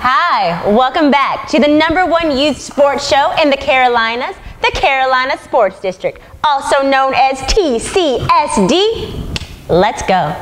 Hi, welcome back to the #1 youth sports show in the Carolinas, the Carolina Sports District, also known as TCSD. Let's go.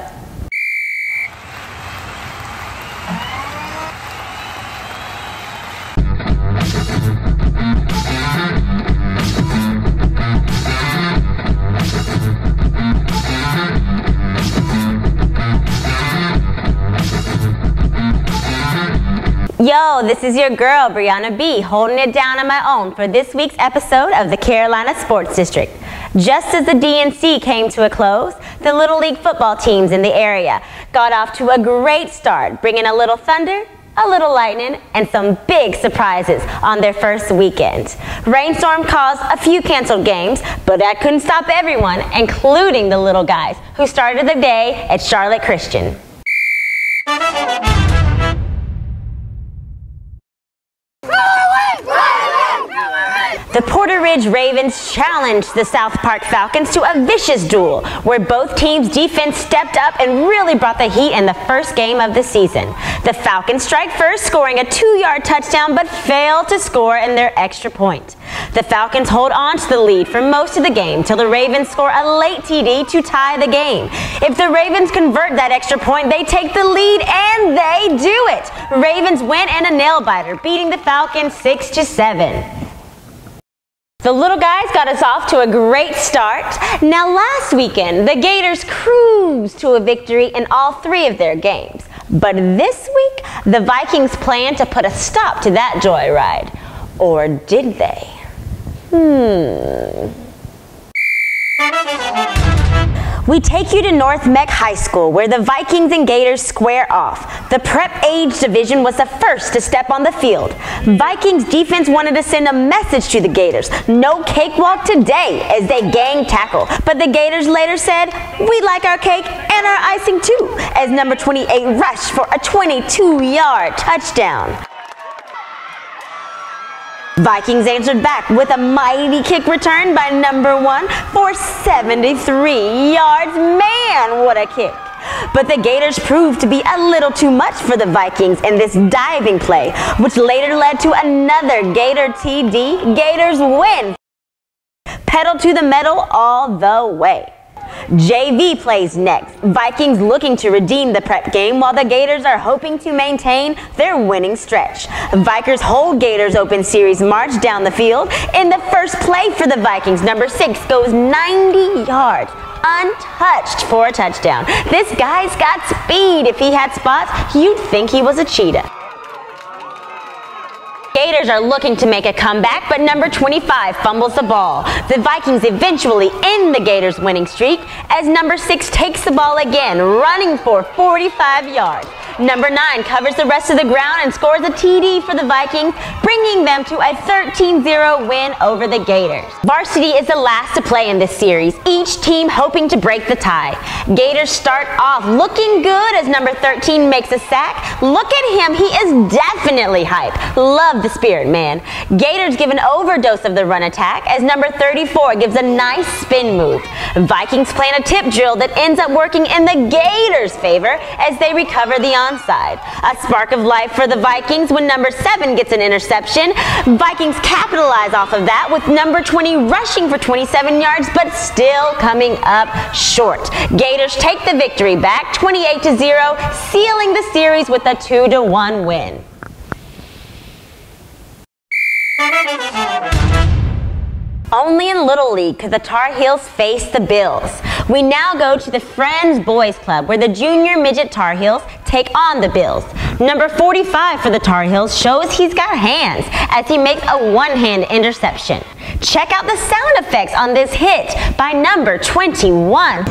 Yo, this is your girl, Brianna B, holding it down on my own for this week's episode of the Carolina Sports District. Just as the DNC came to a close, the Little League football teams in the area got off to a great start, bringing a little thunder, a little lightning, and some big surprises on their first weekend. Rainstorm caused a few canceled games, but that couldn't stop everyone, including the little guys who started the day at Charlotte Christian. The Porter Ridge Ravens challenged the South Park Falcons to a vicious duel where both teams' defense stepped up and really brought the heat in the first game of the season. The Falcons strike first, scoring a 2-yard touchdown but failed to score in their extra point. The Falcons hold on to the lead for most of the game till the Ravens score a late TD to tie the game. If the Ravens convert that extra point, they take the lead, and they do it. Ravens win in a nail-biter, beating the Falcons 6-7. The little guys got us off to a great start. Now last weekend, the Gators cruised to a victory in all 3 of their games. But this week, the Vikings plan to put a stop to that joyride. Or did they? We take you to North Meck High School, where the Vikings and Gators square off. The prep age division was the first to step on the field. Vikings defense wanted to send a message to the Gators. No cakewalk today as they gang tackle. But the Gators later said, "We like our cake and our icing too," as number 28 rushed for a 22-yard touchdown. Vikings answered back with a mighty kick return by number 1 for 73 yards. Man, what a kick. But the Gators proved to be a little too much for the Vikings in this diving play, which later led to another Gator TD. Gators win. Pedal to the metal all the way. JV plays next. Vikings looking to redeem the prep game while the Gators are hoping to maintain their winning stretch. Vikers hold Gators open series march down the field. In the first play for the Vikings, number 6 goes 90 yards. Untouched for a touchdown. This guy's got speed. If he had spots, you'd think he was a cheetah. Gators are looking to make a comeback, but number 25 fumbles the ball. The Vikings eventually end the Gators' winning streak as number 6 takes the ball again, running for 45 yards. Number 9 covers the rest of the ground and scores a TD for the Vikings, bringing them to a 13-0 win over the Gators. Varsity is the last to play in this series, each team hoping to break the tie. Gators start off looking good as number 13 makes a sack. Look at him, he is definitely hype. Love the spirit, man. Gators give an overdose of the run attack as number 34 gives a nice spin move. Vikings plan a tip drill that ends up working in the Gators' favor as they recover the onside. A spark of life for the Vikings when number 7 gets an interception. Vikings capitalize off of that with number 20 rushing for 27 yards but still coming up short. Gators take the victory back 28-0, sealing the series with a 2-1 win. Only in Little League could the Tar Heels face the Bills. We now go to the Friends Boys Club where the junior midget Tar Heels take on the Bills. Number 45 for the Tar Heels shows he's got hands as he makes a one-hand interception. Check out the sound effects on this hit by number 21.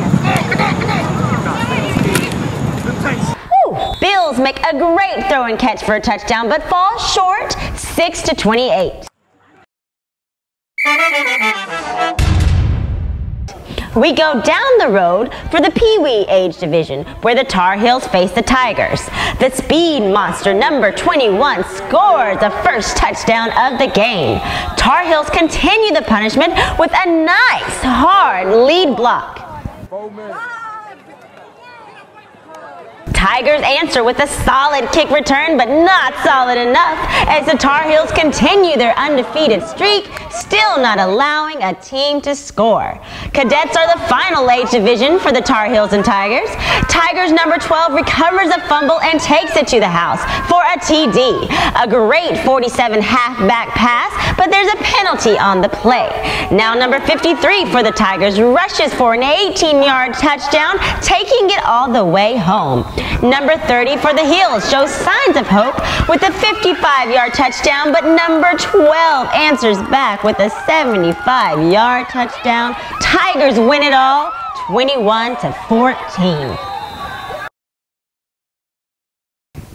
Bills make a great throw and catch for a touchdown but fall short 6-28. We go down the road for the Pee Wee age division where the Tar Heels face the Tigers. The speed monster number 21 scores the first touchdown of the game. Tar Heels continue the punishment with a nice hard lead block. Tigers answer with a solid kick return, but not solid enough as the Tar Heels continue their undefeated streak, still not allowing a team to score. Cadets are the final age division for the Tar Heels and Tigers. Tigers number 12 recovers a fumble and takes it to the house for a TD. A great 47 halfback pass, but there's a penalty on the play. Now number 53 for the Tigers rushes for an 18-yard touchdown, taking it all the way home. Number 30 for the Heels shows signs of hope with a 55-yard touchdown, but number 12 answers back with a 75-yard touchdown. Tigers win it all, 21-14.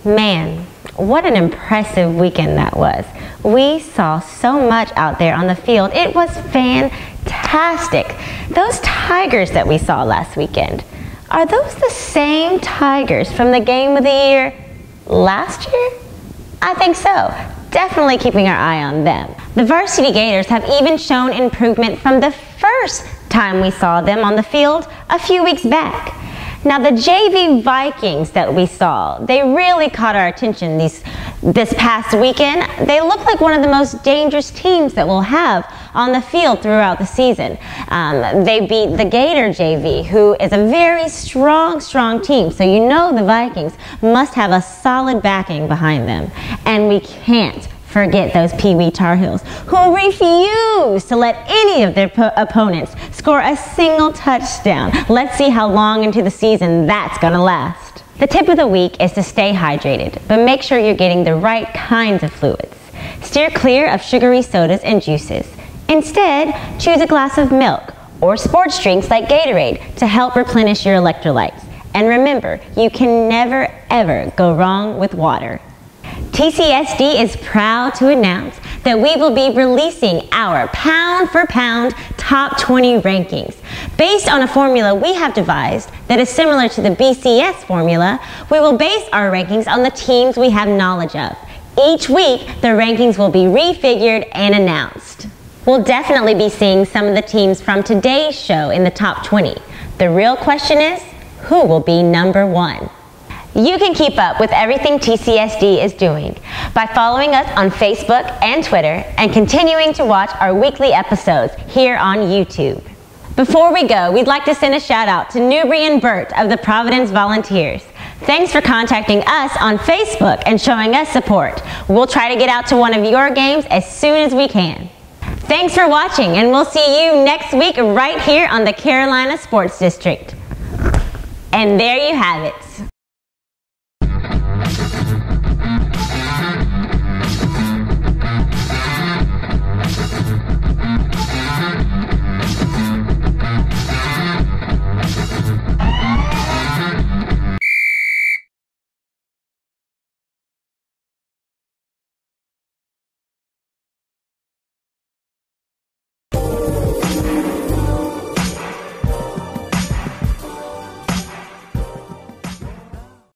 Man, what an impressive weekend that was. We saw so much out there on the field. It was fantastic. Those Tigers that we saw last weekend, are those the same Tigers from the game of the year last year? I think so. Definitely keeping our eye on them. The Varsity Gators have even shown improvement from the first time we saw them on the field a few weeks back. Now the JV Vikings that we saw, they really caught our attention this past weekend. They look like one of the most dangerous teams that we'll have on the field throughout the season. They beat the Gator JV, who is a very strong team. So you know the Vikings must have a solid backing behind them. And we can't forget those Pee Wee Tar Heels, who refuse to let any of their opponents score a single touchdown. Let's see how long into the season that's gonna last. The tip of the week is to stay hydrated, but make sure you're getting the right kinds of fluids. Steer clear of sugary sodas and juices. Instead, choose a glass of milk or sports drinks like Gatorade to help replenish your electrolytes. And remember, you can never ever go wrong with water. TCSD is proud to announce that we will be releasing our pound-for-pound top 20 rankings. Based on a formula we have devised that is similar to the BCS formula, we will base our rankings on the teams we have knowledge of. Each week, the rankings will be refigured and announced. We'll definitely be seeing some of the teams from today's show in the top 20. The real question is, who will be number 1? You can keep up with everything TCSD is doing by following us on Facebook and Twitter and continuing to watch our weekly episodes here on YouTube. Before we go, we'd like to send a shout out to Newbury and Burt of the Providence Volunteers. Thanks for contacting us on Facebook and showing us support. We'll try to get out to one of your games as soon as we can. Thanks for watching, and we'll see you next week right here on the Carolina Sports District. And there you have it.